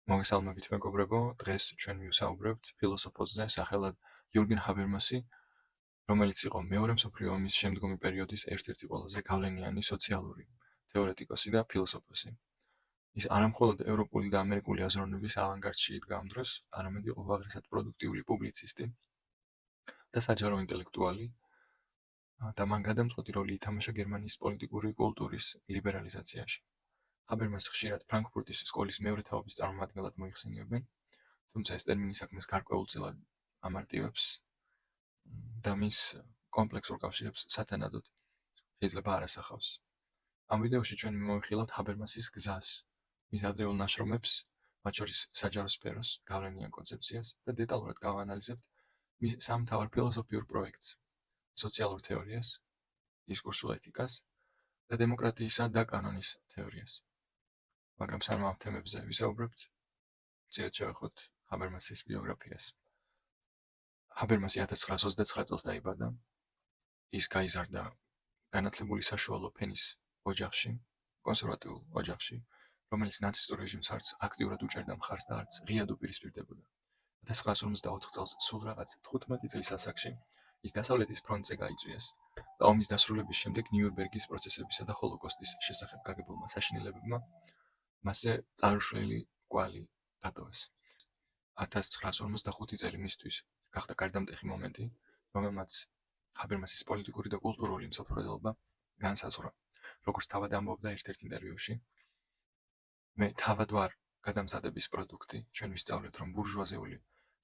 მოგესალმებით მეგობრებო, დღეს ჩვენ მივსაუბრებთ ფილოსოფოსზე სახელად იურგენ ჰაბერმასი, რომელიც იყო მეორე მსოფლიო ომის შემდგომი პერიოდის ერთ-ერთი ყველაზე გავლენიანი სოციალური თეორეტიკოსი და ფილოსოფოსი. ის არამხოლოდ ევროპული და ამერიკული აზროვნების ავანგარდში იდგა ამ დროს, არამედ იყო უაღრესად პროდუქტიული პუბლიცისტი და საჯარო ინტელექტუალი და მან გადამწყვეტი როლი ითამაშა გერმანიის პოლიტიკური კულტურის ლიბერალიზაციაში. ჰაბერმასი ხშირად ფრანკფურტის სკოლის მეორე თაობის წარმომადგენლად მოიხსენიებენ, თუმცა ეს ტერმინი საქმეს გარკვეულწილად ამარტივებს და მის კომპლექსურ კავშირებს სათანადოდ შეიძლება არ ასახავს. ამ ვიდეოში ჩვენ მივეხილავთ ჰაბერმასის გზას, მის ადრეულ ნაშრომებს, მათ შორის საჯარო სფეროს, გავლენიან კონცეფციას და დეტალურად გავაანალიზებთ მის სამ მთავარ ფილოსოფიურ პროექტს: სოციალურ თეორიას, დისკურსულ ეთიკას და დემოკრატიისა და კანონის თეორიას. მაგრამ სანამ ამ თემებზე ვისაუბრებთ, მცირედ შევეხოთ ჰაბერმასის ბიოგრაფიას. ჰაბერმასი 1929 წელს დაიბადა. ის გაიზარდა განათლებული საშუალო ფენის ოჯახში, კონსერვატიულ ოჯახში, რომელიც ნაცისტურ რეჟიმს არც აქტიურად უჭერდა მხარს და არც ღიად უპირისპირდებოდა. 1954 წელს სულ რაღაც 15 წლის ასაკში ის დასავლეთის ფრონტზე გაიწვიეს და ომის დასრულების შემდეგ ნიურნბერგის პროცესებისა და ჰოლოკოსტის შესახებ გაგებულმა საშინელებებმა მასზე წარუშველი კვალი დატოვეს. 1955 წელი მისთვის გახდა გარდამტეხი მომენტი, რომელმაც ჰაბერმასის პოლიტიკური და კულტურული მსოფლმხედველობა განსაზღვრა. როგორც თავად ამბობდა ერთ-ერთ ინტერვიუში, მე თავად ვარ გადამზადების პროდუქტი, ჩვენ ვისწავლეთ, რომ ბურჟუაზიული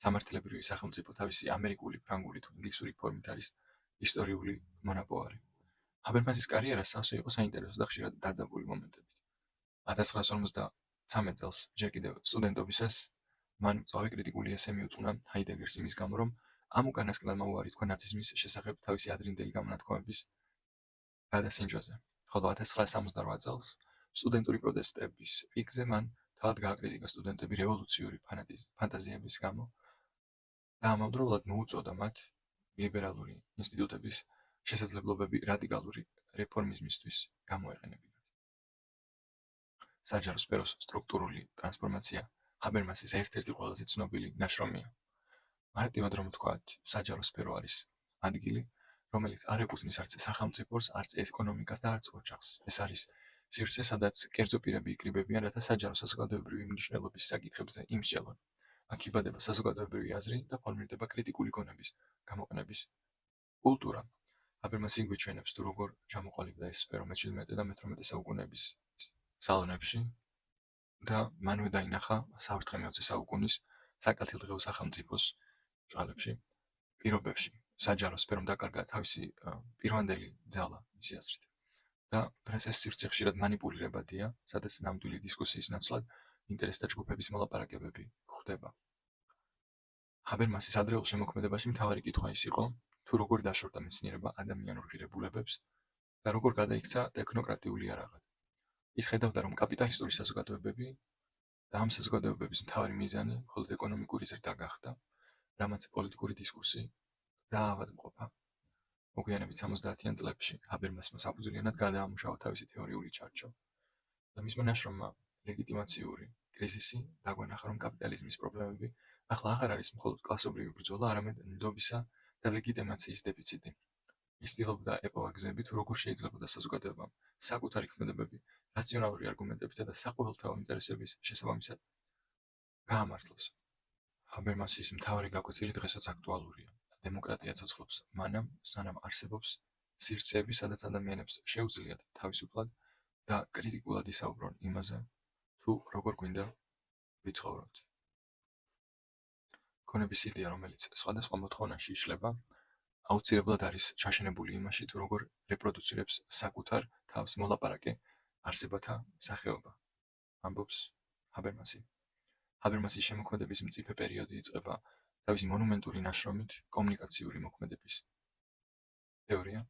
სამართლებრივი სახელმწიფო თავისი ამერიკული, ფრანგული თუ ინგლისური ფორმით არის ისტორიული მონაპოვარი. ჰაბერმასის კარიერა სავსე იყო საინტერესო და ხშირად დაძაბული მომენტებით. 1953 წელს, ჯერ კიდევ სტუდენტობისას, მან მწვავე კრიტიკული ესე მიუძღვნა ჰაიდეგერს იმის გამო, რომ ამ უკანასკნელმა უარი თქვა ნაციზმის შესახებ თავისი ადრინდელი გამონათქვამების გადასინჯვაზე. ხოლო 1968 წელს სტუდენტური პროტესტების პიკზე მან თავად გააკრიტიკა სტუდენტები რევოლუციური ფანტაზიების გამო და ამავდროულად მოუწოდა მათ ლიბერალური ინსტიტუტების შესაძლებლობები რადიკალური რეფორმიზმისთვის გამოეყენებინათ. საჯარო სფეროს სტრუქტურული ტრანსფორმაცია ჰაბერმასის ერთ-ერთი ყველაზე ცნობილი ნაშრომია. მარტივად რომ ვთქვათ, საჯარო სფერო არის ადგილი, რომელიც არ ეკუთვნის არც სახელმწიფოს, არც ეკონომიკას და არც ოჯახს. ეს არის სივრცე, სადაც კერძო პირები იკრიბებიან, რათა საჯარო საზოგადოებრივი მნიშვნელობის საკითხებზე იმსჯელონ. აქ იბადება საზოგადოებრივი აზრი და ფორმირდება კრიტიკული გონების გამოყენების კულტურა. ჰაბერმასი გვიჩვენებს, თუ როგორ ჩამოყალიბდა ეს სფერო მე-17 და მე-18 საუკუნეების სალონებში და მანვე დაინახა საფრთხე მე-20 საუკუნის საკათილდღეო სახელმწიფოს ჭრალებში, პირობებში. საჯარო სფერომ დაკარგა თავისი პირვანდელი ძალა მისი აზრით. და დღეს ეს სივრცე ხშირად მანიპულირებადია, სადაც ნამდვილი დისკუსიის ნაცვლად ინტერესთა ჯგუფების მოლაპარაკებები გვხდება. ჰაბერმასის ადრეულ შემოქმედებაში მთავარი კითხვა ის იყო, თუ როგორ დაშორდა მეცნიერება ადამიანურ ღირებულებებს და როგორ გადაიქცა ტექნოკრატიული იარაღად. ის ხედავდა, რომ კაპიტალისტური საზოგადოებები და ამ საზოგადოებების მთავარი მიზანი მხოლოდ ეკონომიკური ზრდა გახდა, რამაც პოლიტიკური დისკურსი დაავადმყოფა. მოგვიანებით 70-იან წლებში ჰაბერმასმა საფუძვლიანად გადაამუშავა თავისი თეორიული ჩარჩო და მისმა ნაშრომმა ლეგიტიმაციური კრიზისი დაგვანახა, რომ კაპიტალიზმის პრობლემები ახლა აღარ არის მხოლოდ კლასობრივი ბრძოლა, არამედ ნდობისა და ლეგიტიმაციის დეფიციტი. ის ცდილობდა ეპოვა გზები, თუ როგორ შეიძლებოდა საზოგადოებამ საკუთარი ქმედებები რაციონალური არგუმენტებითა და საყოველთაო ინტერესების შესაბამისად გაამართლოს. ჰაბერმასის მთავარი გაკვეთილი დღესაც აქტუალურია. დემოკრატია ცოცხლობს მანამ, სანამ არსებობს სივრცეები, სადაც ადამიანებს შეუძლიათ თავისუფლად და კრიტიკულად ისაუბრონ იმაზე, თუ როგორ გვინდა ვიცხოვროთ. ქონების იდეა, რომელიც სხვადასხვა მოთხოვნაში იშლება, აუცილებლად არის ჩაშენებული იმაში, თუ როგორ რეპროდუცირებს საკუთარ თავს მოლაპარაკე არსებათა სახეობა. ამბობს ჰაბერმასი. ჰაბერმასის შემოქმედების მწიფე პერიოდი იწყება თავისი მონუმენტური ნაშრომით კომუნიკაციური მოქმედების თეორია.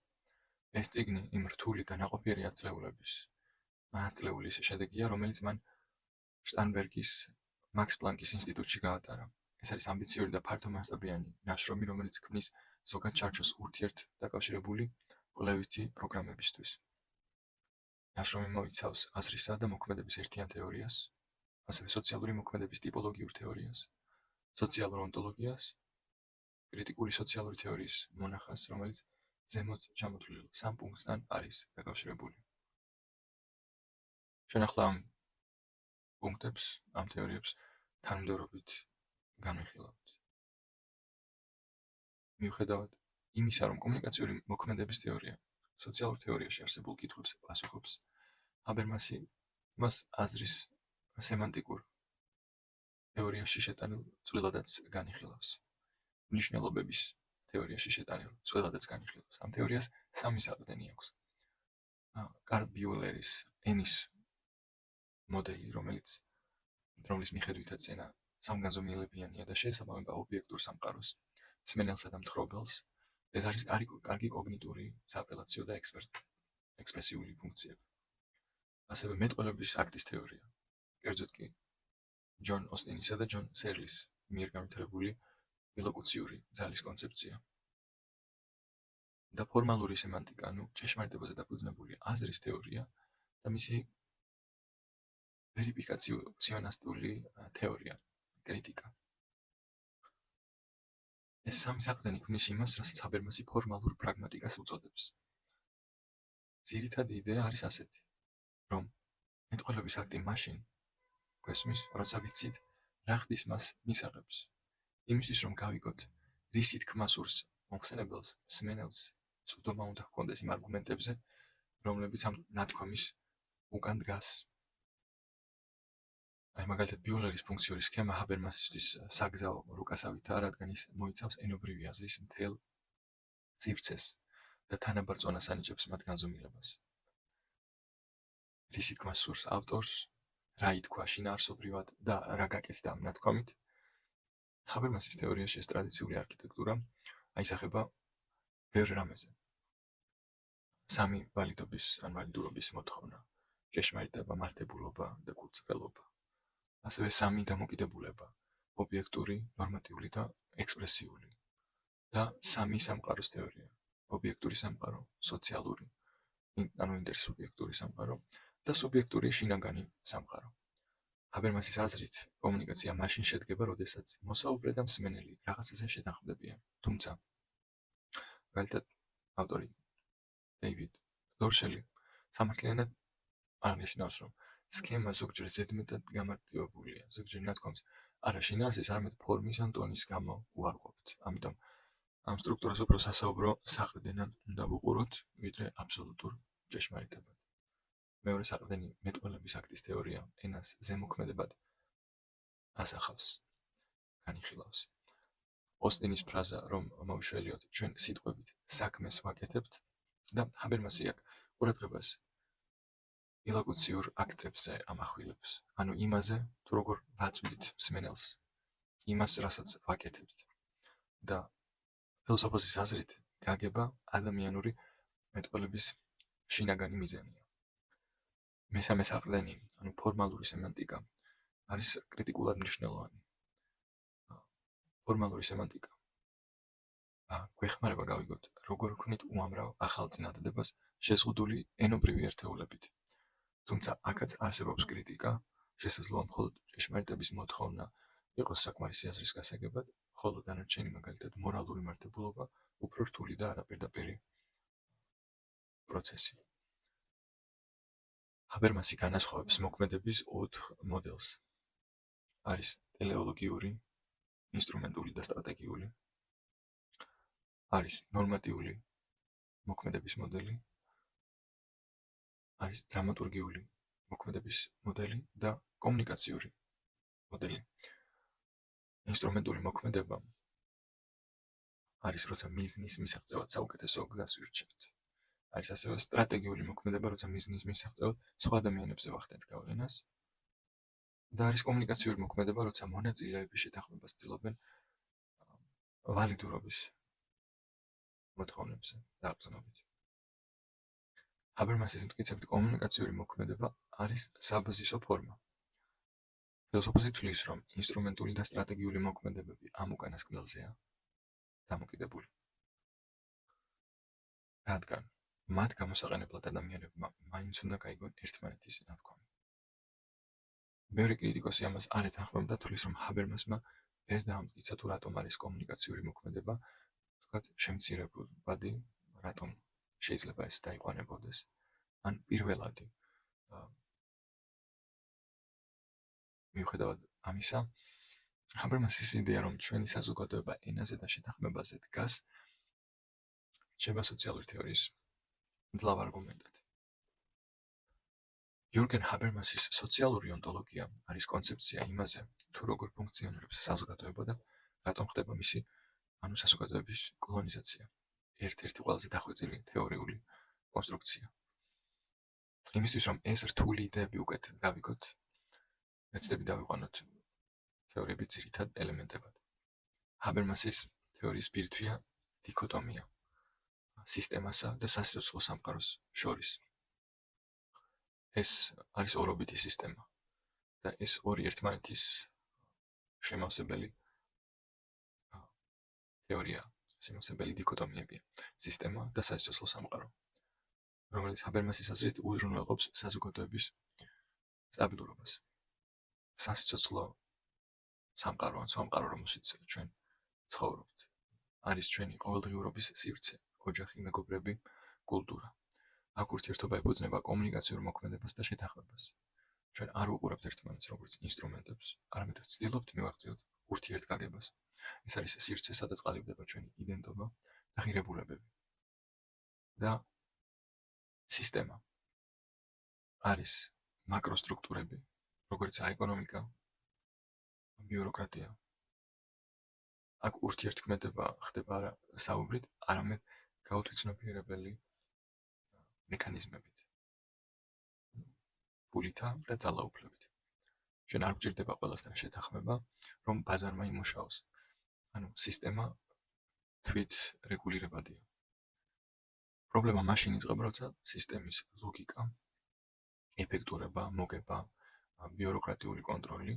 ეს წიგნი იმ რთული და ნაყოფიერი ათწლეულის შედეგია, რომელიც მან შტაინბერგის მაქს პლანკის ინსტიტუტში გაატარა. ეს არის ამბიციური და ფართომასშტაბიანი ნაშრომი, რომელიც ქმნის ზოგად ჩარჩოს ურთიერთდაკავშირებული კვლევითი პროგრამებისთვის. ნაშრომი მოიცავს აზრისა და მოქმედების ერთიან თეორიას, ასევე სოციალური მოქმედების ტიპოლოგიურ თეორიას, სოციალურ ონტოლოგიას, კრიტიკული სოციალური თეორიის მონახას, რომელიც ზემოთ ჩამოთვლილ 3 პუნქტთან არის დაკავშირებული. ჩვენ ახლა ამ პუნქტებს, ამ თეორიებს თანმიმდევრობით განვიხილავთ. მიუხედავად იმისა, რომ კომუნიკაციური მოქმედების თეორია სოციალურ თეორიაში არსებულ კითხვებს პასუხობს, ჰაბერმასი მას აზრის სემანტიკურ თეორიაში შეტანილ წვრილადაც განიხილავს. მნიშვნელობების თეორიაში შეტანილ წვრილადაც განიხილავს. ამ თეორიას 3 საყრდენი აქვს. კარლ ბიულერის ენის მოდელი, რომლის მიხედვითაც ენა სამგანზომილებიანია და შეესაბამება ობიექტურ სამყაროს, მსმენელსა და მთხრობელს. ეს არის კარგი კოგნიტური, სააპელაციო და ექსპრესიული ფუნქციები. ასევე მეტყველების აქტის თეორია, კერძოდ კი ჯონ ოსტინისა და ჯონ სერლის მიერ განვითარებული ილოკუციური ძალის კონცეფცია. და ფორმალური სემანტიკა, ჭეშმარიტებაზე დაფუძნებული აზრის თეორია და მისი ვერიფიკაციონისტული თეორია, კრიტიკა. ეს 3 საყრდენი ქმნის იმას, რასაც ჰაბერმასი ფორმალურ პრაგმატიკას უწოდებს. ძირითადი იდეა არის ასეთი, რომ მეტყველების აქტი მაშინ გვესმის, როცა ვიცით, რა ხდის მას მისაღებს. იმისთვის, რომ გავიგოთ, რისი თქმა სურს მომხსენებელს, მსმენელს წვდომა უნდა ჰქონდეს იმ არგუმენტებზე, რომლებიც ამ ნათქვამის უკან დგას. მაგალითად, ბიულერის ფუნქციური სქემა ჰაბერმასისთვის საგზაო რუკასავითაა, რადგან ის მოიცავს ენობრივი აზრის მთელ სივრცეს და თანაბარ წონას ანიჭებს მათ განზომილებას. რისი თქმა სურს ავტორს, რა ითქვა შინაარსობრივად და რა გაკეთდა ამ ნათქვამით. ჰაბერმასის თეორიაში ეს ტრადიციული არქიტექტურა აისახება ბევრ რამეზე. 3 ვალიდობის ან ვალიდურობის მოთხოვნა, ჭეშმარიტება, მართებულობა და კურწყელობა. ასევე 3 დამოკიდებულება, ობიექტური, ნორმატიული და ექსპრესიული. და 3 სამყაროს თეორია, ობიექტური სამყარო, სოციალური, ინტერსუბიექტური სამყარო და სუბიექტური შინაგანი სამყარო. ჰაბერმასის აზრით, კომუნიკაცია მაშინ შედგება, როდესაც მოსაუბრე და მსმენელი რაღაცაზე შეთანხმდებიან. თუმცა, მაგალითად, ავტორი დეივიდ დორშელი სამართლიანად აღნიშნავს, რომ სქემა ზოგჯერ ზედმეტად გამარტივებულია, ზოგჯერ ნათქვამს არა შინაარსის, არამედ ფორმის ან ტონის გამო უარყოფთ. ამიტომ ამ სტრუქტურას უფრო სასაუბრო საყრდენად უნდა ვუყუროთ, ვიდრე აბსოლუტურ ჭეშმარიტებად. მეორე საყრდენი მეტყველების აქტის თეორია ენას ზემოქმედებად ასახავს, განიხილავს. ოსტინის ფრაზა, რომ მოვიშველიოთ ჩვენ სიტყვებით საქმეს ვაკეთებთ და ჰაბერმასი აქ ყურადღებას ილოკუციურ აქტებზე ამახვილებს, ანუ იმაზე, თუ როგორ ვაწვდით მსმენელს იმას, რასაც ვაკეთებთ. და ფილოსოფოსის აზრით, გაგება ადამიანური მეტყველების შინაგანი მიზანია. მესამე საყრდენი, ანუ ფორმალური სემანტიკა, არის კრიტიკულად მნიშვნელოვანი. ფორმალური სემანტიკა გვეხმარება გავიგოთ, როგორ ვქმნით უამრავ ახალ წინადადებას შეზღუდული ენობრივი ერთეულებით. თუმცა აქაც არსებობს კრიტიკა, შესაძლოა მხოლოდ ჭეშმარიტების მოთხოვნა იყოს საკმარისი აზრის გასაგებად, ხოლო დანარჩენი, მაგალითად, მორალური მართებულობა უფრო რთული და არაპირდაპირი პროცესი. ჰაბერმასი განასხვავებს მოქმედების 4 მოდელს. არის ტელეოლოგიური, ინსტრუმენტული და სტრატეგიული. არის ნორმატიული მოქმედების მოდელი. არის დრამატურგიული მოქმედების მოდელი და კომუნიკაციური მოდელი. ინსტრუმენტული მოქმედება არის, როცა მიზნის მისაღწევად საუკეთესო გზას ვირჩევთ. არის ასევე სტრატეგიული მოქმედება, როცა მიზნის მისაღწევად სხვა ადამიანებზე ვახდენთ გავლენას. და არის კომუნიკაციური მოქმედება, როცა მონაწილეები შეთანხმებას ცდილობენ ვალიდურობის მოთხოვნებზე დაყრდნობით. ჰაბერმასის მტკიცებით კომუნიკაციური მოქმედება არის საბაზისო ფორმა. ფილოსოფოსი თვლის, რომ ინსტრუმენტული და სტრატეგიული მოქმედებები ამ უკანასკნელზეა დამოკიდებული. რადგან მათ გამოსაყენებლად ადამიანებმა მაინც უნდა გაიგონ ერთმანეთის ნათქვამი. ბევრი კრიტიკოსი ამას არ ეთანხმება და თვლის, რომ ჰაბერმასმა ვერ დაამტკიცა თუ რატომ არის კომუნიკაციური მოქმედება თქვათ შემცირებადი, რატომ შეიძლება ეს დაიყვანებოდეს. ან პირველადი მიუხედავად ამისა, ჰაბერმასის იდეა, რომ ჩვენი საზოგადოება ენაზე და შეთანხმებაზე დგას, რჩება სოციალური თეორიის მძლავრ არგუმენტად. იურგენ ჰაბერმასის სოციალური ონტოლოგია არის კონცეფცია იმაზე, თუ როგორ ფუნქციონირებს საზოგადოება და რატომ ხდება მისი, საზოგადოების კოლონიზაცია. ერთ-ერთი ყველაზე დახვეწილი თეორიული კონსტრუქცია. იმისთვის, რომ ეს რთული იდეები უკეთ გავიგოთ, ეცდები დავიყვანოთ თეორიები ძირითად ელემენტებად. ჰაბერმასის თეორიის პირთვია დიქოტომია სისტემასა და სასიცოცხლო სამყაროს შორის. ეს არის ორობითი სისტემა და ეს ორი ერთმანეთის შემავსებელი თეორია, შემავსებელი დიქოტომიებია, სისტემა და სასიცოცხლო სამყარო, რომელიც ჰაბერმასის აზრით უზრუნველყოფს საზოგადოების სტაბილურობას. სასიცოცხლო სამყარო ან სამყარო, რომელშიც ჩვენ ცხოვრობთ, არის ჩვენი ყოველდღიურობის სივრცე, ოჯახი, მეგობრები, კულტურა. აქ ურთიერთობა ეფუძნება კომუნიკაციურ მოქმედებას და შეთანხმებას. ჩვენ არ ვუყურებთ ერთმანეთს როგორც ინსტრუმენტებს, არამედ ვცდილობთ მივაღწიოთ ურთიერთგაგებას. ეს არის სივრცე, სადაც ყალიბდება ჩვენი იდენტობა და ღირებულებები. და სისტემა არის მაკროსტრუქტურები, როგორიცაა ეკონომიკა, ბიუროკრატია. აქ ურთიერთქმედება ხდება არა საუბრით, არამედ გაუთვითცნობიერებელი მექანიზმებით, ფულითა და ძალაუფლებით. ჩვენ არ გვჭირდება ყველასთან შეთანხმება, რომ ბაზარმა იმუშაოს. ანუ სისტემა თვით რეგულირებადია. პრობლემა მაშინ იწყება, როცა სისტემის ლოგიკა, ეფექტურობა, მოგება, ბიუროკრატიული კონტროლი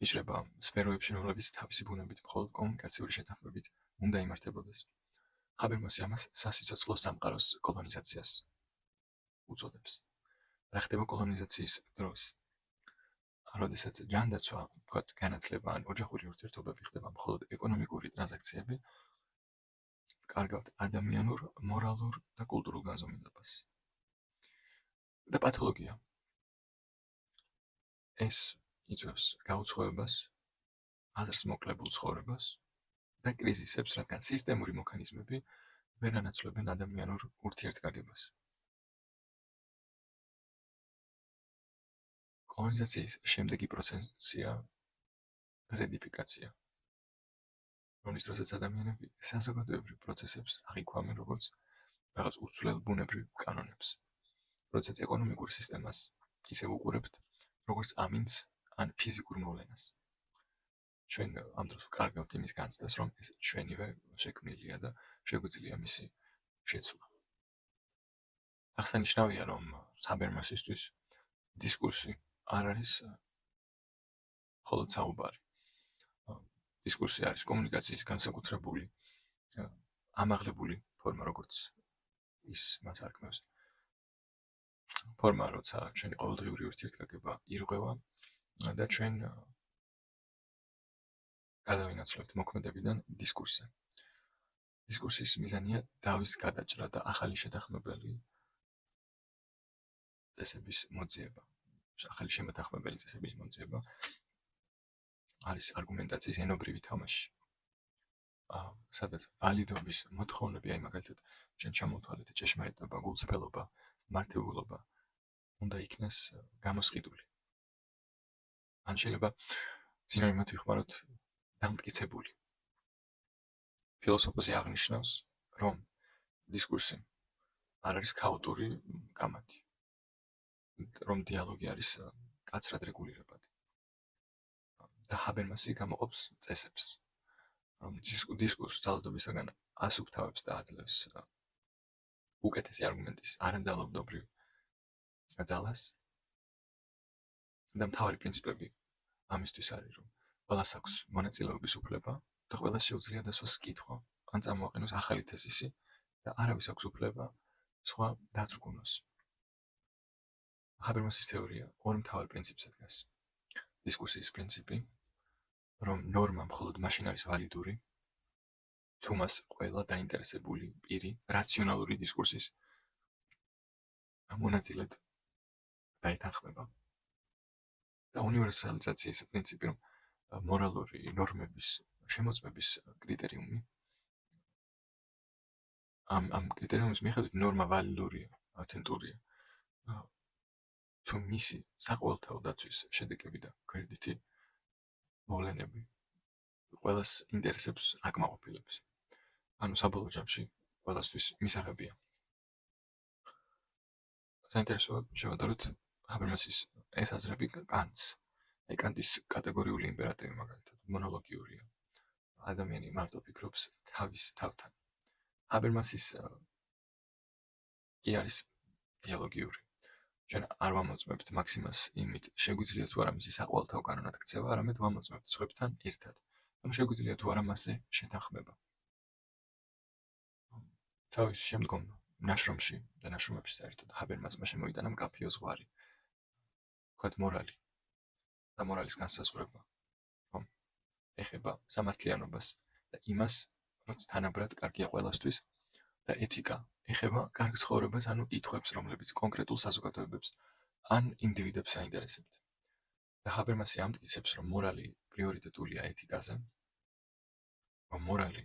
იჭრება სფეროებში, რომლებიც თავისი ბუნებით მხოლოდ კომუნიკაციური შეთანხმებით უნდა იმართებოდეს. ჰაბერმასი ამას სასიცოცხლო სამყაროს კოლონიზაციას უწოდებს. რა ხდება კოლონიზაციის დროს? როდესაც ჯანდაცვა, თქვათ, განათლება ან ოჯახური ურთიერთობები ხდება მხოლოდ ეკონომიკური ტრანზაქციები, კარგავთ ადამიანურ, მორალურ და კულტურულ განზომილებას. და პათოლოგია. ეს იწვევს გაუცხოებას, აზრს მოკლებულ ცხოვრებას და კრიზისებს, რადგან სისტემური მექანიზმები ვერ ანაცვლებენ ადამიანურ ურთიერთგაგებას. კოლონიზაციის შემდეგი პროცესია რედიფიკაცია, რომლის დროსაც ადამიანები საზოგადოებრივ პროცესებს აღიქვამენ როგორც რაღაც უცვლელ ბუნებრივ კანონებს. როდესაც ეკონომიკურ სისტემას ისევ უყურებთ, როგორც ამინდს ან ფიზიკურ მოვლენას. ჩვენ ამ დროს ვკარგავთ იმის განცდას, რომ ეს ჩვენივე შექმნილია და შეგვიძლია მისი შეცვლა. აღსანიშნავია, რომ ჰაბერმასისთვის დისკურსი არ არის მხოლოდ საუბარი. დისკურსი არის კომუნიკაციის განსაკუთრებული ამაღლებული ფორმა, როგორც ის მას არქმევს. ფორმა, როცა ჩვენი ყოველდღიური ურთიერთგაგება ირღვევა და ჩვენ გადავინაცვლებთ მოქმედებიდან დისკურსზე. დისკურსის მიზანია დავის გადაჭრა და ახალი შეთანხმებელი წესების მოძიება. ახალი შემოთანხმებელი წესების მოძიება არის არგუმენტაციის ენობრივი თამაში. სადაც ვალიდობის მოთხოვნები, აი მაგალითად, ჩვენ ჩამოვთვალეთ ჭეშმარიტება, გულწრფელობა, მართებულობა უნდა იქნეს გამოსყიდული. ან შეიძლება სინონიმად ვიხმაროთ დამტკიცებული. ფილოსოფოსი აღნიშნავს, რომ დისკურსი არ არის ქაოტური გამათი, რომ დიალოგი არის კაცრად რეგულირებადი. და ჰაბერმასი გამოყოფს წესებს, რომ დისკურსს ძალადობისაგან ასუფთავებს და აძლევს უკეთესი არგუმენტის არანდალობდობრივ ძალას. და მთავარი პრინციპები ამისთვის არის, რომ ყველას აქვს მონაწილეობის უფლება და ყველას შეუძლია დასვას კითხვა, ან წამოაყენოს ახალი თეზისი და არავის აქვს უფლება სხვა დაწრგუნოს. ჰაბერმასის თეორია ორ მთავარ პრინციპს ადგენს. დისკუსიის პრინციპი, რომ ნორმა მხოლოდ მაშინ არის ვალიდური, თუ მას ყველა დაინტერესებული პირი რაციონალური დისკურსის მონაწილედ დაეთანხმება. და უნივერსალიზაციის პრინციპი, რომ მორალური ნორმების შემოწმების კრიტერიუმი ამ კრიტერიუმის მიხედვით ნორმა ვალიდურია, ავთენტურია. თუ მისი საყოველთაო დაცვის შედეგები და გვერდითი მოვლენები ყველას ინტერესებს აკმაყოფილებს. ანუ საბოლოო ჯამში ყველასთვის მისაღებია. საინტერესოა შევადაროთ ჰაბერმასის ეს აზრები კანტს. კანტის კატეგორიული იმპერატივი მაგალითად მონოლოგიურია. ადამიანი მარტო ფიქრობს თავის თავთან. ჰაბერმასის კი არის დიალოგიური. ჩვენ არ ვამოწმებთ მაქსიმას იმით, შეგვიძლია თუ არა მისი საყოველთაო კანონად ქცევა, არამედ ვამოწმებთ სხვებთან ერთად. რომ შეგვიძლია თუ არა მასზე შეთანხმება. თავის შემდგომ ნაშრომში და ნაშრომებში საერთოდ ჰაბერმასმა შემოიტანა მკაფიო ზღვარი. ვთქვათ მორალი და მორალის განსაზღვრება, რომ ეხება სამართლიანობას და იმას, რაც თანაბრად კარგია ყველასთვის და ეთიკა ეხება კარგ ცხოვრებას, ანუ კითხვებს, რომლებიც კონკრეტულ საზოგადოებებს ან ინდივიდებს აინტერესებთ. და ჰაბერმასი ამტკიცებს, რომ მორალი პრიორიტეტულია ეთიკაზე, რომ მორალი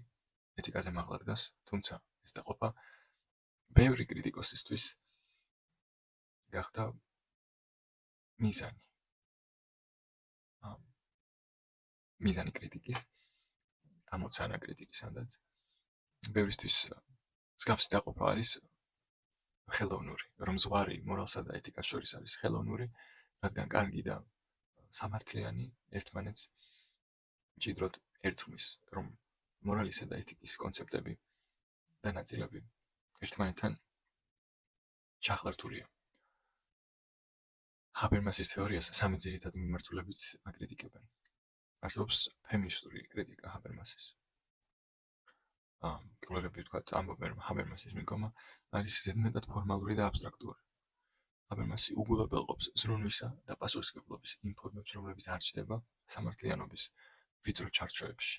ეთიკაზე მაღლა დგას, თუმცა ეს დაყოფა ბევრი კრიტიკოსისთვის გახდა მიზანი. მიზანი კრიტიკის, ამოცანა კრიტიკის ანდაც. ბევრისთვის მსგავსი დაყოფა არის ხელოვნური, რომ ზღვარი მორალსა და ეთიკას შორის არის ხელოვნური, რადგან კარგი და სამართლიანი ერთმანეთს მჭიდროდ ერწყმის, რომ მორალისა და ეთიკის კონცეპტები და ნაწილები ერთმანეთთან ჩახლართულია. ჰაბერმასის თეორიას სამი ძირითადი მიმართულებით აკრიტიკებენ. არსებობს ფემინისტური კრიტიკა ჰაბერმასის. კვლევები ვთქვათ ამბობენ, რომ ჰაბერმასის მიდგომა არის ზედმეტად ფორმალური და აბსტრაქტული. ჰაბერმასი უგულებელყოფს ზრუნვისა და პასუხისმგებლობის იმ ფორმებს, რომლებიც არ ჩნდება სამართლიანობის ვიწრო ჩარჩოებში.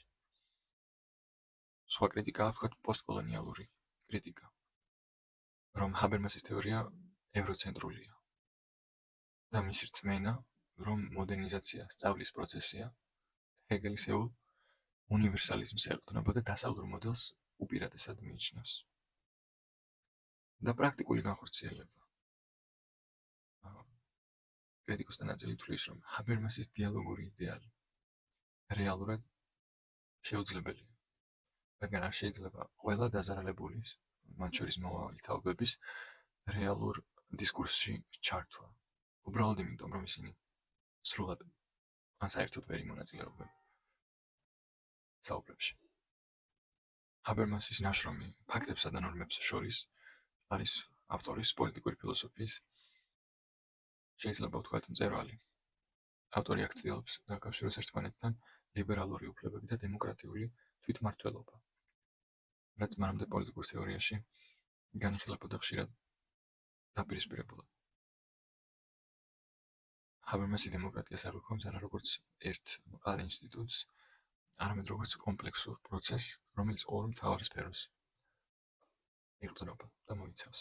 სხვა კრიტიკაა ვთქვათ პოსტკოლონიალური კრიტიკა, რომ ჰაბერმასის თეორია ევროცენტრულია და მისი რწმენა, რომ მოდერნიზაცია სწავლის პროცესია, ჰეგელის ეულ უნივერსალიზმს ეყრდნობა და დასავლურ მოდელს უპირატესად მიიჩნევს. და პრაქტიკული განხორციელება. კრიტიკოსთა ნაწილი თვლის, რომ ჰაბერმასის დიალოგური იდეალი რეალურად შეუძლებელია. რადგან არ შეიძლება ყველა დაზარალებული, მათ შორის მომავალი თაობების რეალურ დისკურსში ჩართვა. უბრალოდ იმიტომ, რომ ისინი სრულად ან საერთოდ ვერ იმონაწილეობენ საუბრებში. ჰაბერმასის ნაშრომი ფაქტებსა და ნორმებს შორის არის ავტორის პოლიტიკური ფილოსოფიის შეიძლება ვთქვათ მწერალი. ავტორი აქციელებს დაკავშიროს ერთმანეთთან ლიბერალური უფლებები და დემოკრატიული თვითმმართველობა, რაც მანამდე პოლიტიკურ თეორიაში განიხილებოდა ხშირად დაპირისპირებულად. ჰაბერმასი დემოკრატიას აღვიქვამს არა როგორც ერთ მყარ ინსტიტუტს, არამედ როგორც კომპლექსურ პროცესს, რომელიც ორ მთავარ სფეროს ეყრდნობა და მოიცავს.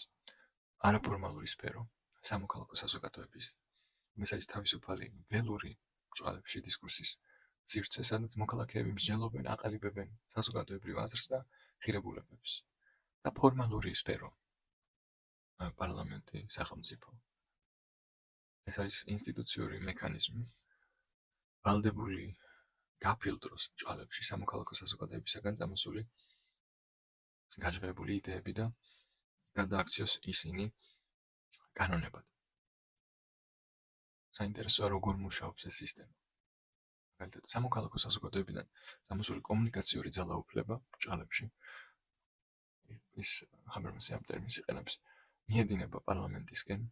არაფორმალური სფერო, სამოქალაქო საზოგადოების, ეს არის თავისუფალი ველური ბრჭყალებში დისკურსის სივრცე, სადაც მოქალაქეები მსჯელობენ, აყალიბებენ საზოგადოებრივ აზრს და ღირებულებებს. და ფორმალური სფერო, პარლამენტი, სახელმწიფო. ეს არის ინსტიტუციური მექანიზმი, ვალდებული გაფილტროს ბრჭყალებში სამოქალაქო საზოგადოებისაგან წამოსული გაჟღერებული იდეები და გადააქციოს ისინი კანონებად. საინტერესოა როგორ მუშაობს ეს სისტემა. მაგალითად, სამოქალაქო საზოგადოებიდან წამოსული კომუნიკაციური ძალაუფლება ბრჭყალებში, ის ჰაბერმასი ამ ტერმინს იყენებს, მიედინება პარლამენტისკენ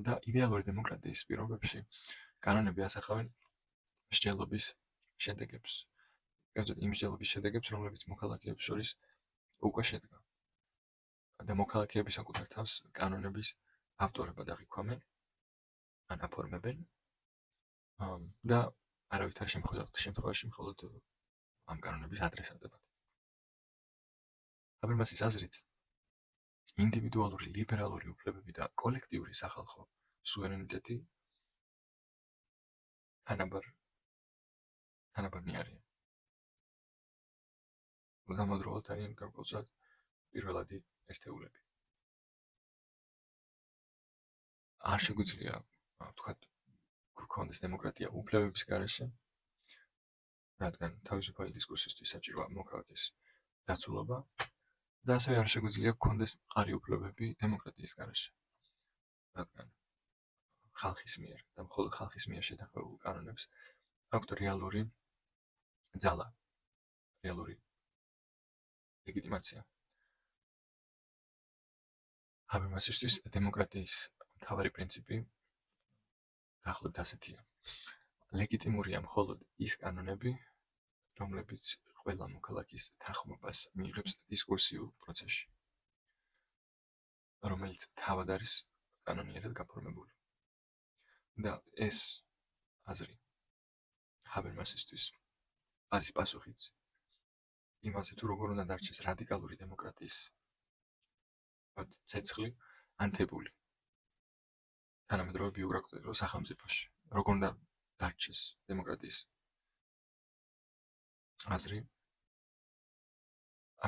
და იდეალური დემოკრატიის პირობებში კანონები ასახავენ მსჯელობის შედეგებს. იმ მსჯელობის შედეგებს, რომლებიც მოქალაქეებს შორის უკვე შედგა. და მოქალაქეები საკუთარ თავს კანონების ავტორებად აღიქვამენ, ან აფორმებენ და არავით არ შემოხვედრებთ შემთხვევაში მხოლოდ ამ კანონების ადრესატებად. ჰაბერმასის აზრით, ინდივიდუალური ლიბერალური უფლებები და კოლექტიური სახალხო სუვერენიტეტი თანაბარნი არიან. გამოდროულად არიან გარკვეულწილად პირველადი ერთეულები. არ შეგვიძლია ვთქვათ, გქონდეს დემოკრატია უფლებების გარეშე, რადგან თავისუფალი დისკურსისთვის საჭიროა მოქალაქის დაცულობა და ასევე არ შეგვიძლია გქონდეს მყარი უფლებები დემოკრატიის გარეშე, რადგან ხალხის მიერ და მხოლოდ ხალხის მიერ შეთანხმებულ კანონებს აქვთ რეალური ძალა, რეალური ლეგიტიმაცია. ჰაბერმასისთვის დემოკრატიის მთავარი პრინციპი დაახლოებით ასეთია. ლეგიტიმურია მხოლოდ ის კანონები, რომლებიც ყველა მოქალაქის თანხმობას მიიღებს დისკურსიულ პროცესში, რომელიც თავად არის კანონიერად გაფორმებული. და ეს აზრი ჰაბერმასისთვის არის პასუხიც იმაზე, თუ როგორ უნდა დარჩეს რადიკალური დემოკრატიის ცეცხლი ანთებული თანამედროვე ბიუროკრატიულ სახელმწიფოში. როგორ უნდა დარჩეს დემოკრატიის აზრი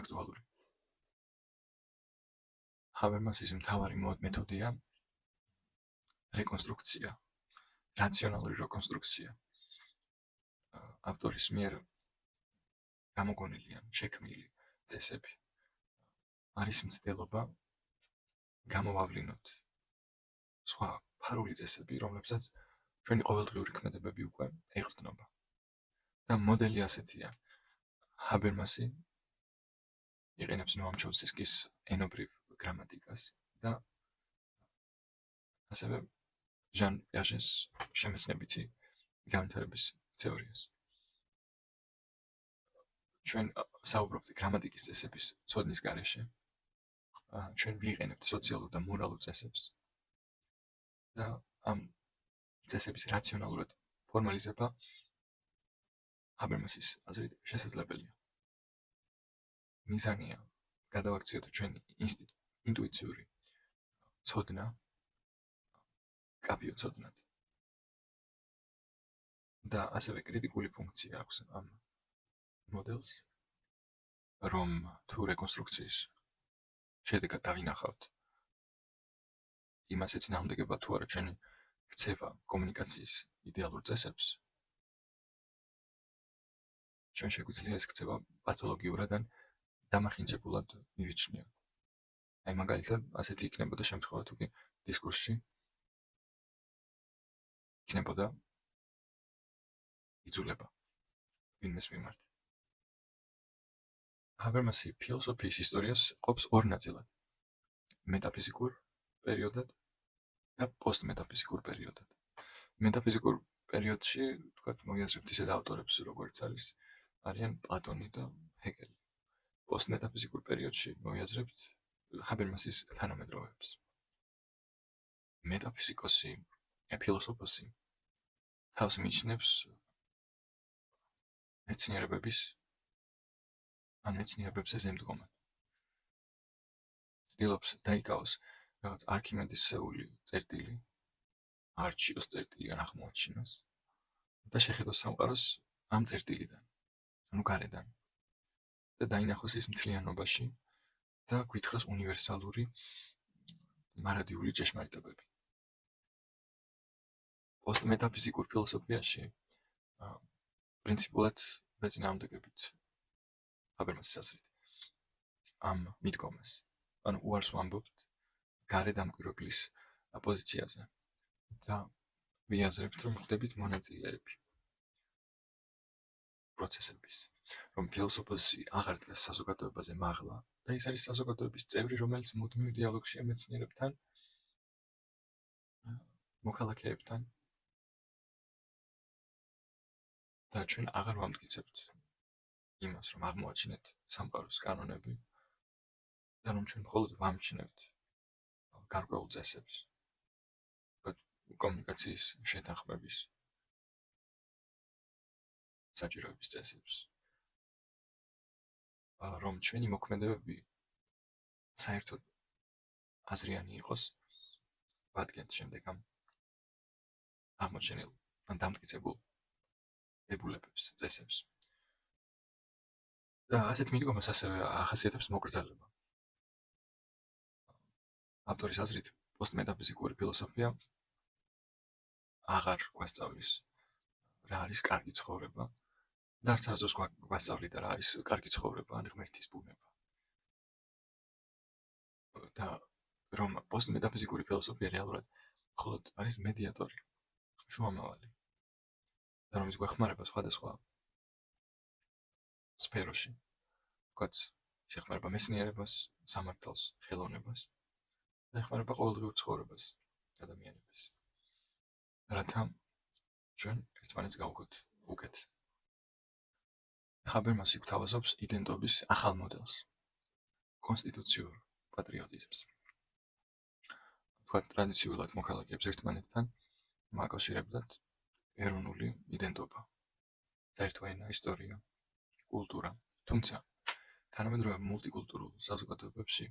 აქტუალური. ჰაბერმასის მთავარი მეთოდია რეკონსტრუქცია, რაციონალური რეკონსტრუქცია. ავტორის მიერ გამოგონილი ან შექმნილი წესები არის მცდელობა გამოვავლინოთ სხვა ფარული წესები, რომლებსაც ჩვენი ყოველდღიური ქმედებები უკვე ეყრდნობა. და მოდელი ასეთია. ჰაბერმასი იყენებს ნოამ ჩომსკის ენობრივ გრამატიკას და ასევე ჟან პიაჟეს შემეცნებითი განვითარების თეორიას. ჩვენ საუბრობთ გრამატიკის წესების ცოდნის გარეშე. ჩვენ ვიყენებთ სოციალურ და მორალურ წესებს და ამ წესების რაციონალურად ფორმალიზება ჰაბერმასის აზრით შესაძლებელია. მიზანია გადავაქციოთ ჩვენი ინტუიციური ცოდნა კაპიო ცოდნად. და ასევე კრიტიკული ფუნქცია აქვს ამ მოდელს, რომ თუ რეკონსტრუქციის შედეგად დავინახავთ იმას ეწინააღმდეგება თუ არა ჩვენი ქცევა კომუნიკაციის იდეალურ წესებს, ჩვენ შეგვიძლია ეს ქცევა პათოლოგიურად ან დამახინჯებულად მივიჩნიოთ. აი მაგალითად, ასეთი იქნებოდა შემთხვევა თუ კი დისკურსში იქნებოდა იძულება ვინმეს მიმართ. ჰაბერმასი ფილოსოფიის ისტორიას ყოფს ორ ნაწილად: მეტაფიზიკურ პერიოდად და პოსტმეტაფიზიკურ პერიოდად. მეტაფიზიკურ პერიოდში, თქვათ, მოგიაზრებთ ისეთ ავტორებს, როგორც არიან პლატონი და ჰეგელი. პოსტმეტაფიზიკურ პერიოდში მოგიაზრებთ ჰაბერმასის თანამედროვეებს. მეტაფიზიკოსი, ფილოსოფოსი თავს მიიჩნევს მეცნიერებებზე ზემდგომად. ცდილობს დაიკავოს რაღაც არქიმედესეული წერტილი, არჩიოს წერტილი ან აღმოაჩინოს და შეხედოს სამყაროს ამ წერტილიდან, ანუ გარედან. და დაინახოს ის მთლიანობაში და გვითხრას უნივერსალური მარადიული ჭეშმარიტებები. პოსტმეტაფიზიკურ ფილოსოფიაში პრინციპულად ვეწინააღმდეგებით ჰაბერმასის აზრით ამ მიდგომას. ანუ უარს ვამბობთ გარეთ დამკვირვებლის პოზიციაზე და ვიაზრებთ, რომ ხდებით მონაწილეები პროცესების, რომ ფილოსოფოსი აღარ დგას საზოგადოებაზე მაღლა და ის არის საზოგადოების წევრი, რომელიც მუდმივ დიალოგშია მეცნიერებთან, მოქალაქეებთან და ჩვენ აღარ ვამტკიცებთ იმას, რომ აღმოაჩინეთ სამყაროს კანონები და რომ ჩვენ მხოლოდ ვამჩნევთ გარკვეულ წესებს, კომუნიკაციის შეთანხმების საჭიროების წესებს, რომ ჩვენი მოქმედებები საერთოდ აზრიანი იყოს, ვადგენთ შემდეგ ამ აღმოჩენილ ან დამტკიცებულ დებულებებს, წესებს. და ასეთ მიდგომას ასევე ახასიათებს მოკრძალება. ავტორის აზრით, პოსტმეტაფიზიკური ფილოსოფია აღარ გვასწავლის რა არის კარგი ცხოვრება და არც არასდროს გვასწავლიდა რა არის კარგი ცხოვრება ან ღმერთის ბუნება. და რომ პოსტმეტაფიზიკური ფილოსოფია რეალურად მხოლოდ არის მედიატორი, შუამავალი, და რომ ის გვეხმარება სხვადასხვა სფეროში, ვთქვათ, ის ეხმარება მეცნიერებას, სამართალს, ხელოვნებას და ეხმარება ყოველდღიურ ცხოვრებას ადამიანების. რათა ჩვენ ერთმანეთს გავუგოთ უკეთ. ჰაბერმასი გვთავაზობს იდენტობის ახალ მოდელს, კონსტიტუციურ პატრიოტიზმს. ვთქვათ, ტრადიციულად მოქალაქეებს ერთმანეთთან მაკავშირებდათ ეროვნული იდენტობა, საერთო ენა, ისტორია, კულტურა. თუმცა თანამედროვე მულტიკულტურულ საზოგადოებებში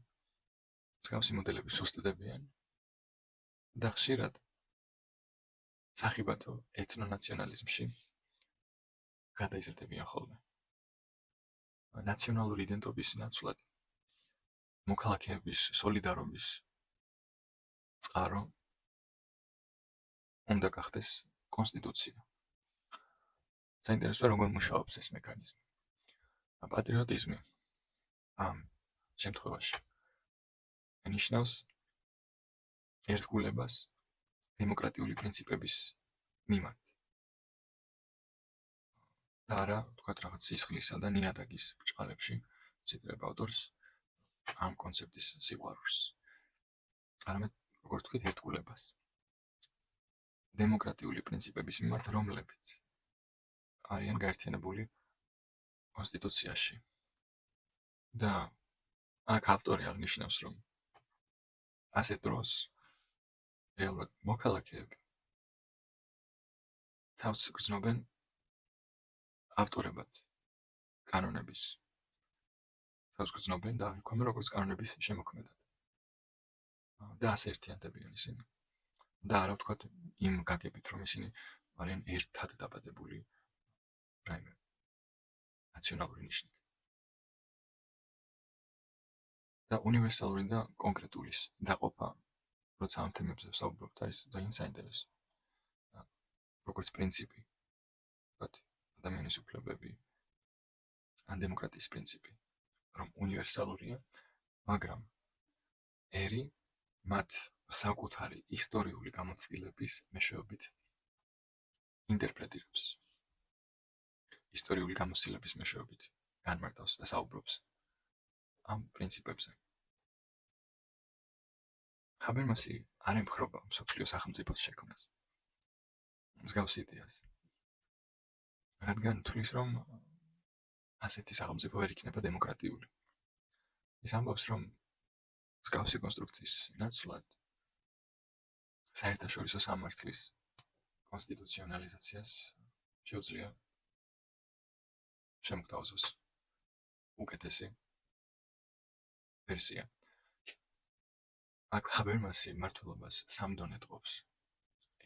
მსგავსი მოდელები სუსტდებიან და ხშირად სახიბათო ეთნონაციონალიზმში გადაიზრდებიან ხოლმე. ნაციონალური იდენტობის ნაცვლად მოქალაქეების სოლიდარობის წყარო უნდა გახდეს კონსტიტუცია. საინტერესოა, როგორ მუშაობს ეს მექანიზმი. პატრიოტიზმი ამ შემთხვევაში ნიშნავს ერთგულებას დემოკრატიული პრინციპების მიმართ. და არა, ვთქვათ, რაღაც სისხლისა და ნიადაგის ბრჭყალებში ციტირებ ავტორს ამ კონცეფტის სიყვარულს. არამედ, როგორც ვთქვით, ერთგულებას. დემოკრატიული პრინციპების მიმართ, რომლებიც არიან გაერთიანებული კონსტიტუციაში. და აქ ავტორი აღნიშნავს, რომ ასეთ დროს რეალურად მოქალაქეები თავს გრძნობენ ავტორებად კანონების. თავს გრძნობენ და აღიქვამენ როგორც კანონების შემოქმედად. და ასე ერთიანდებიან ისინი. და არა ვთქვათ იმ გაგებით, რომ ისინი არიან ერთად დაბადებული რაიმე ნაციონალური ნიშნით. და უნივერსალური და კონკრეტულის დაყოფა, როცა ამ თემებზე ვსაუბრობთ, არის ძალიან საინტერესო. როგორც პრინციპი, ვთქვათ, ადამიანის უფლებები, ან დემოკრატიის პრინციპი, რომ უნივერსალურია, მაგრამ ერი მათ საკუთარი ისტორიული გამოცდილების მეშვეობით ინტერპრეტირებს. ისტორიული გამოცდილების მეშვეობით განმარტავს და საუბრობს ამ პრინციპებზე. ჰაბერმასი არ ემხრობა მსოფლიო სახელმწიფოს შექმნას. მსგავს იდეას. რადგან თვლის, რომ ასეთი სახელმწიფო ვერ იქნება დემოკრატიული. ის ამბობს, რომ მსგავსი კონსტრუქციის ნაცვლად საერთაშორისო სამართლის კონსტიტუციონალიზაციას შეუძლია შემოგთავაზოს უკეთესი ვერსია. აქ ჰაბერმასი მმართველობას სამ დონედ ყოფს: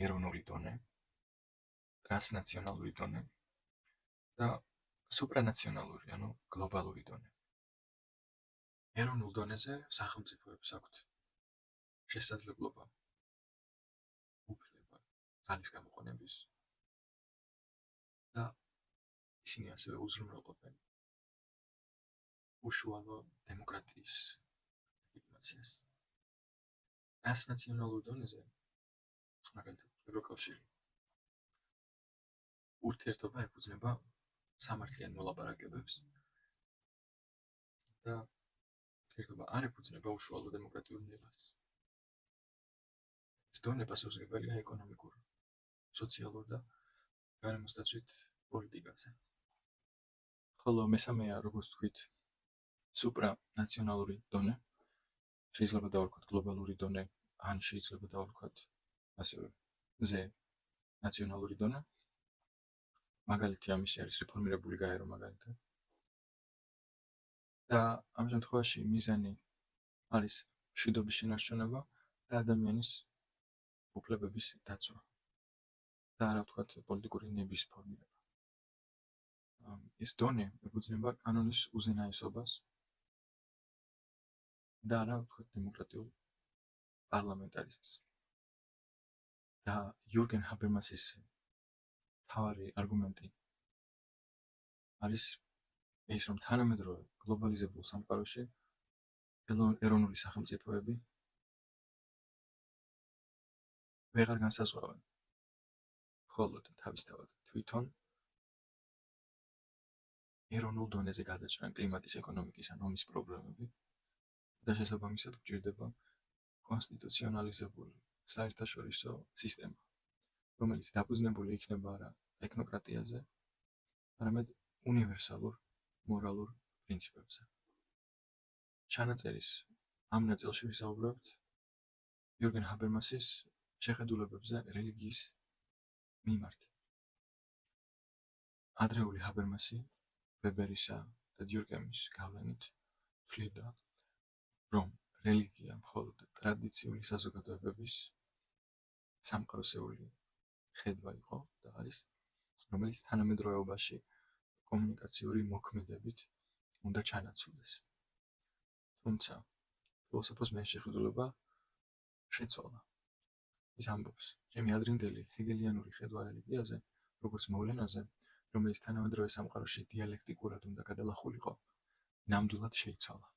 ეროვნული დონე, ტრანსნაციონალური დონე და სუპრანაციონალური, ანუ გლობალური დონე. ეროვნულ დონეზე სახელმწიფოებს აქვთ შესაძლებლობა უფლება ძალის გამოყენების და ისინი ასევე უზრუნველყოფენ უშუალო დემოკრატიის ლეგიტიმაციას. ტრანსნაციონალურ დონეზე, მაგალითად, ევროკავშირი ურთიერთობა ეფუძნება სამართლიან მოლაპარაკებებს და ურთიერთობა არ ეფუძნება უშუალო დემოკრატიულ ნებას. ეს დონე პასუხისმგებელია ეკონომიკურ, სოციალურ და გარემოსდაცვით პოლიტიკაზე. ხოლო მესამეა, როგორც ვთქვით, სუპრანაციონალური დონე. შეიძლება დავარქვათ გლობალური დონე, ან შეიძლება დავარქვათ ასევე ზე ნაციონალური დონა, მაგალითი ამისი არის რეფორმირებული გაერო მაგალითად. და ამ შემთხვევაში მიზანი არის მშვიდობის შენარჩუნება და ადამიანის უფლებების დაცვა და არა ვთქვათ პოლიტიკური ნების ფორმირება. ეს დონე ეფუძნება კანონის უზენაესობას და არა ვთქვათ დემოკრატიულ პარლამენტარიზმს. და იურგენ ჰაბერმასის მთავარი არგუმენტი არის ის, რომ თანამედროვე გლობალიზებულ სამყაროში ეროვნული სახელმწიფოები ვეღარ განსაზღვრავენ მხოლოდ თავისთავად თვითონ ეროვნულ დონეზე გადაჭრან კლიმატის, ეკონომიკის ან ომის პრობლემები და შესაბამისად გვჭირდება კონსტიტუციონალიზებული საერთაშორისო სისტემა, რომელიც დაფუძნებული იქნება არა ტექნოკრატიაზე, არამედ უნივერსალურ მორალურ პრინციპებზე. ჩანაწერის ამ ნაწილში ვისაუბრებთ იურგენ ჰაბერმასის შეხედულებებზე რელიგიის მიმართ. ადრეული ჰაბერმასი ვებერისა და დიურკემის გავლენით თვლიდა, რომ რელიგია მხოლოდ ტრადიციული საზოგადოებების სამყაროსეული ხედვა იყო და არის, რომელიც თანამედროვეობაში კომუნიკაციური მოქმედებით უნდა ჩანაცვლდეს. თუმცა ფილოსოფოს მე შეხედულება შეცვალა. ის ამბობს, ჩემი ადრინდელი ჰეგელიანური ხედვა რელიგიაზე, როგორც მოვლენაზე, რომელიც თანამედროვე სამყაროში დიალექტიკურად უნდა გადალახულიყო, ნამდვილად შეიცვალა.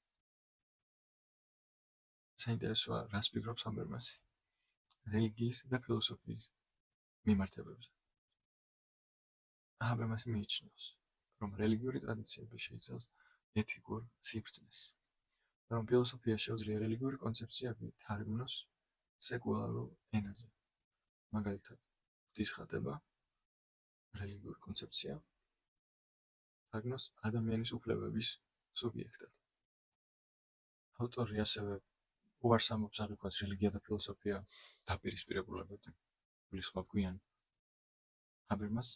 საინტერესოა, რას ფიქრობს ჰაბერმასი რელიგიის და ფილოსოფიის მიმართებებზე. ჰაბერმასი მიიჩნევს, რომ რელიგიური ტრადიციები შეიცავს ეთიკურ სიბრძნეს, და რომ ფილოსოფია შეუძლია რელიგიური კონცეფციები თარგმნოს სეკულარულ ენაზე. მაგალითად, ღვთისხატება, რელიგიური კონცეფცია, თარგმნოს ადამიანის უფლებების სუბიექტად. ავტორი ასევე უარს ამბობს აღიქვას რელიგია და ფილოსოფია დაპირისპირებულებად, გულისხმობ გვიან ჰაბერმას,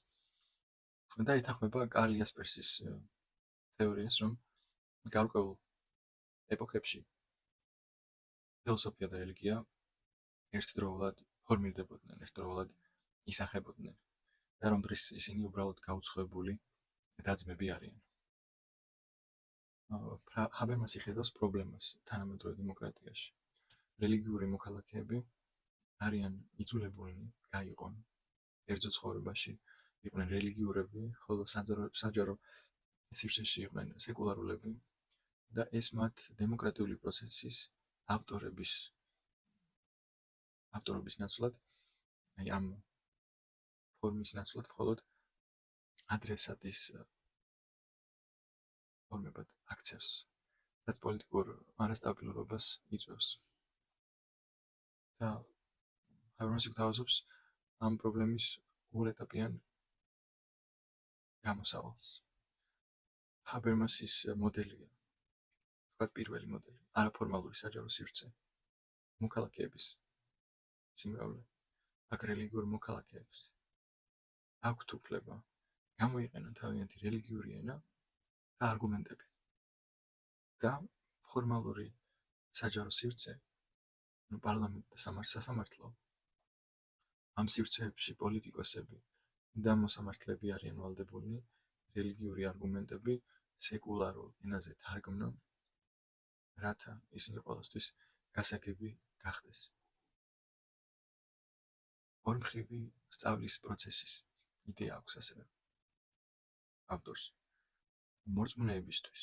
და ეთანხმება კარლ იასპერსის თეორიას, რომ გარკვეულ ეპოქებში ფილოსოფია და რელიგია ერთდროულად ფორმირდებოდნენ, ერთდროულად ისახებოდნენ და რომ დღეს ისინი უბრალოდ გაუცხოებული დაძმები არიან. ჰაბერმასი ხედავს პრობლემას თანამედროვე დემოკრატიაში. რელიგიური მოქალაქეები არიან იძულებულნი გაიყონ ერთზო ცხოვრებაში, იყვნენ რელიგიურები, ხოლო საჯარო სივრცეში იყვნენ სეკულარულები და ეს მათ დემოკრატიული პროცესის ავტორობის ნაცვლად, ამ ფორმის ნაცვლად მხოლოდ ადრესატის ფორმებად აქცევს, რაც პოლიტიკურ არასტაბილურობას იწვევს. და ჰაბერმასი გვთავაზობს ამ პრობლემის ორეტაპიან გამოსავალს. ჰაბერმასის მოდელია, ვთქვათ პირველი მოდელი, არაფორმალური საჯარო სივრცე, მოქალაქეების სიმრავლე, აქ რელიგიურ მოქალაქეებს აქვთ უფლება გამოიყენონ თავიანთი რელიგიური ენა და არგუმენტები. და ფორმალური საჯარო სივრცე, პარლამენტი და სასამართლო, ამ სივრცეებში პოლიტიკოსები და მოსამართლეები არიან ვალდებულნი რელიგიური არგუმენტები სეკულარულ ენაზე თარგმნონ, რათა ისინი ყველასთვის გასაგები გახდეს. ორმხრივი სწავლის პროცესის იდეა აქვს ასევე ავტორს. მორწმუნეებისთვის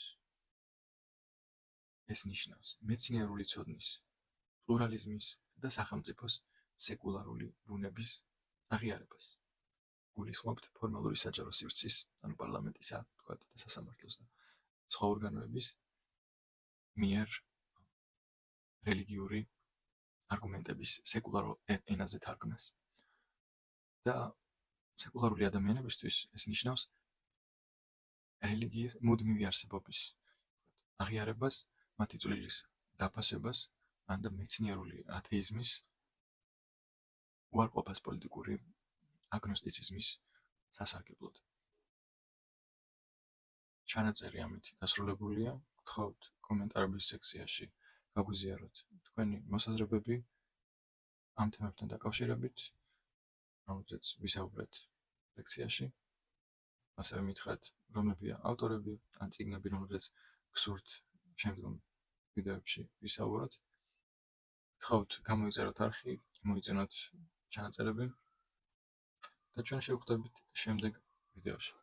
ეს ნიშნავს მეცნიერული ცოდნის, პლურალიზმის და სახელმწიფოს სეკულარული ბუნების აღიარებას. გულისხმობთ ფორმალური საჯარო სივრცის, ანუ პარლამენტისა, ვთქვათ, და სასამართლოს და სხვა ორგანოების მიერ რელიგიური არგუმენტების სეკულარულ ენაზე თარგმნას. და სეკულარული ადამიანებისთვის ეს ნიშნავს რელიგიის მუდმივი არსებობის აღიარებას, მათი წვლილის დაფასებას, ან და მეცნიერული ათეიზმის უარყოფას პოლიტიკური აგნოსტიციზმის სასარგებლოდ. ჩანაწერი ამით დასრულებულია. გთხოვთ კომენტარების სექციაში გაგვიზიაროთ თქვენი მოსაზრებები ამ თემებთან დაკავშირებით, რომელზეც ვისაუბრეთ ლექციაში. ასევე მითხრათ, რომლებია ავტორები ან წიგნები, რომელზეც გსურთ შემდგომ ვიდეოებში ვისაუბროთ. გთხოვთ გამოიწეროთ არხი, მოიწონოთ ჩანაწერები და ჩვენ შევხვდებით შემდეგ ვიდეოში.